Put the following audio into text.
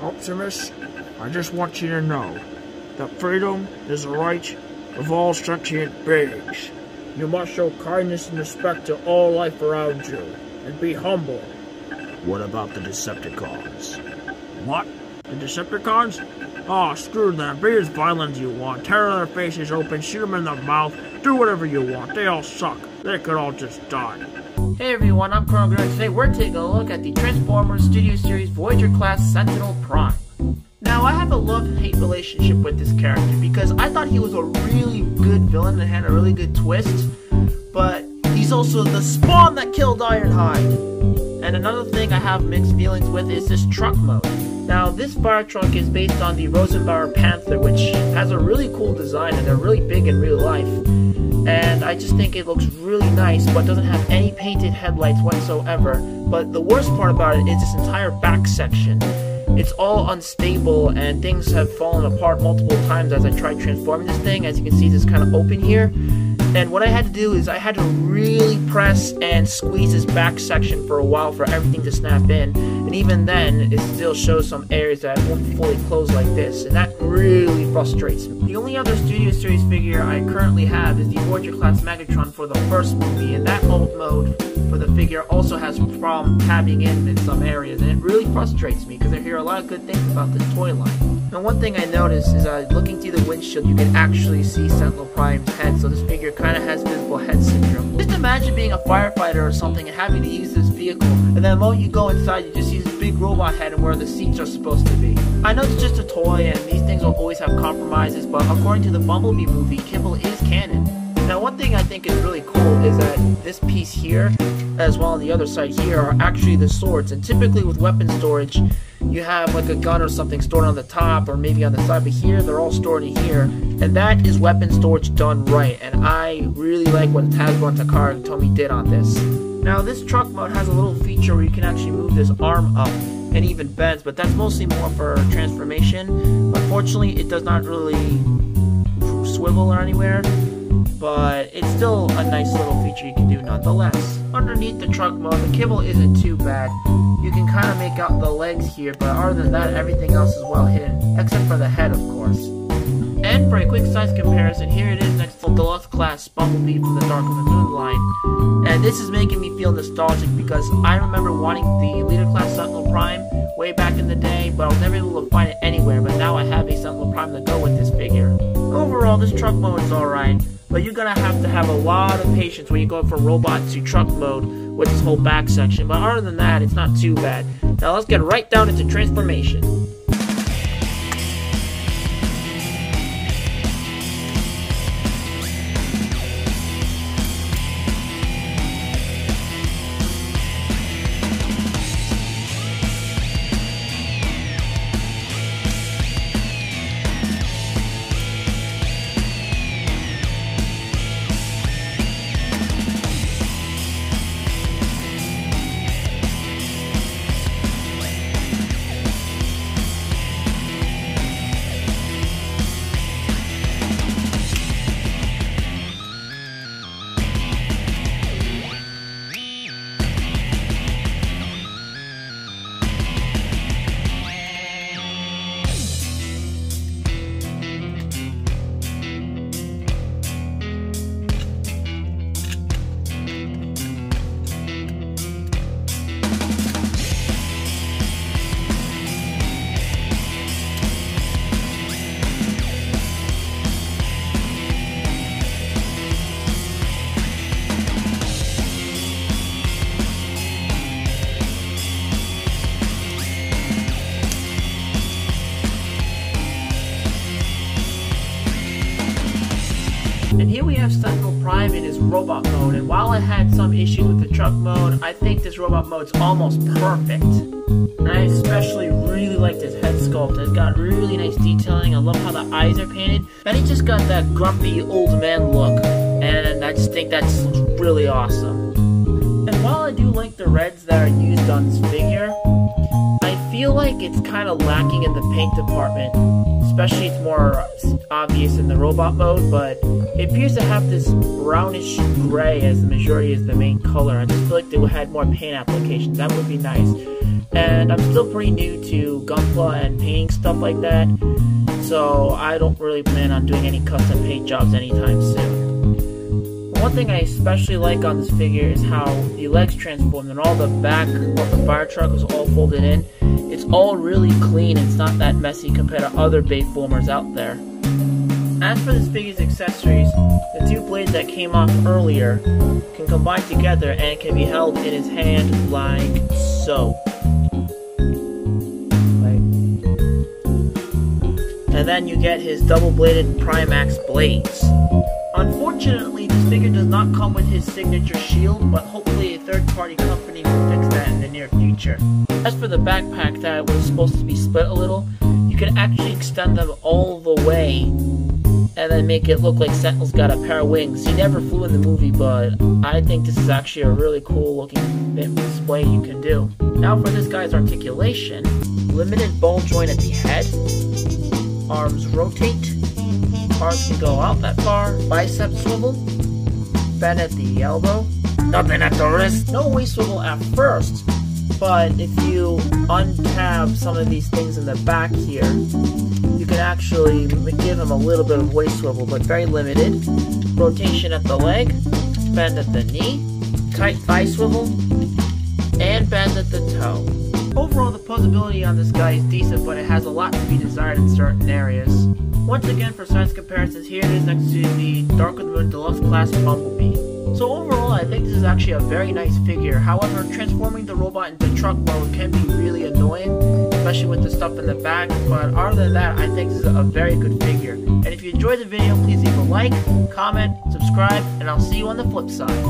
Optimus, I just want you to know that freedom is the right of all sentient beings. You must show kindness and respect to all life around you, and be humble. What about the Decepticons? What? The Decepticons? Oh, screw them. Be as violent as you want. Tear their faces open, shoot them in the mouth, do whatever you want. They all suck. They could all just die. Hey everyone, I'm Chrono, and today we're taking a look at the Transformers Studio Series Voyager class Sentinel Prime. Now, I have a love-hate relationship with this character because I thought he was a really good villain and had a really good twist, but he's also the spawn that killed Ironhide. And another thing I have mixed feelings with is this truck mode. Now, this fire truck is based on the Rosenbauer Panther, which has a really cool design and they're really big in real life. And I just think it looks really nice, but doesn't have any painted headlights whatsoever. But the worst part about it is this entire back section. It's all unstable, and things have fallen apart multiple times as I tried transforming this thing. As you can see, it's kind of open here. And what I had to do is I had to really press and squeeze this back section for a while for everything to snap in. And even then, it still shows some areas that won't fully close like this. And that really frustrates me. The only other Studio Series figure I currently have is the Voyager class Megatron for the first movie. And that alt mode for the figure also has a problem tabbing in some areas. And it really frustrates me because I hear a lot of good things about this toy line. Now, one thing I noticed is looking through the windshield, you can actually see Sentinel Prime's head, so this figure kind of has visible head syndrome. Just imagine being a firefighter or something and having to use this vehicle, and then the moment you go inside, you just see this big robot head and where the seats are supposed to be. I know it's just a toy, and these things will always have compromises, but according to the Bumblebee movie, Kibble is canon. Now, one thing I think is really cool is that this piece here, as well on the other side here, are actually the swords. And typically with weapon storage, you have like a gun or something stored on the top or maybe on the side, but here they're all stored in here. And that is weapon storage done right. And I really like what Hasbro and Takara Tomy did on this. Now, this truck mode has a little feature where you can actually move this arm up and even bends, but that's mostly more for transformation. Unfortunately, it does not really swivel or anywhere, but it's still a nice little feature you can do nonetheless. Underneath the truck mode, the kibble isn't too bad. You can kind of make out the legs here, but other than that, everything else is well hidden, except for the head, of course. And for a quick size comparison, here it is next to the Deluxe Class Bumblebee from the Dark of the Moon line. And this is making me feel nostalgic because I remember wanting the Leader Class Sentinel Prime way back in the day, but I was never able to find it anywhere, but now I have a Sentinel Prime to go with this figure. Overall, this truck mode is alright, but you're gonna have a lot of patience when you go from robot to truck mode with this whole back section. But other than that, it's not too bad. Now let's get right down into transformation. And here we have Sentinel Prime in his robot mode, and while I had some issues with the truck mode, I think this robot mode's almost perfect. And I especially really like this head sculpt. It's got really nice detailing. I love how the eyes are painted. And he just got that grumpy old man look, and I just think that's really awesome. And while I do like the reds that are used on this figure, I feel like it's kind of lacking in the paint department. especially it's more obvious in the robot mode, but it appears to have this brownish gray as the majority is the main color. I just feel like they had more paint applications. That would be nice. And I'm still pretty new to Gunpla and painting stuff like that, so I don't really plan on doing any custom paint jobs anytime soon. One thing I especially like on this figure is how the legs transformed and all the back of the fire truck is all folded in. It's all really clean, it's not that messy compared to other Bayformers out there. As for this figure's accessories, the two blades that came off earlier can combine together and can be held in his hand like so. And then you get his double-bladed Primax blades. Unfortunately, this figure does not come with his signature shield, but hopefully a third-party company will fix that in the near future. As for the backpack that was supposed to be split a little, you can actually extend them all the way and then make it look like Sentinel's got a pair of wings. He never flew in the movie, but I think this is actually a really cool looking display you can do. Now for this guy's articulation, limited ball joint at the head, arms rotate, arms can go out that far, bicep swivel, bend at the elbow, nothing at the wrist, no waist swivel at first, but if you untab some of these things in the back here, you can actually give him a little bit of waist swivel, but very limited. Rotation at the leg, bend at the knee, tight thigh swivel, and bend at the toe. Overall, the posability on this guy is decent, but it has a lot to be desired in certain areas. Once again, for size comparisons, here it is next to the Dark of the Moon Deluxe Class Bumblebee. So overall, I think this is actually a very nice figure. However, transforming the robot into truck mode can be really annoying, especially with the stuff in the back, but other than that, I think this is a very good figure. And if you enjoyed the video, please leave a like, comment, subscribe, and I'll see you on the flip side.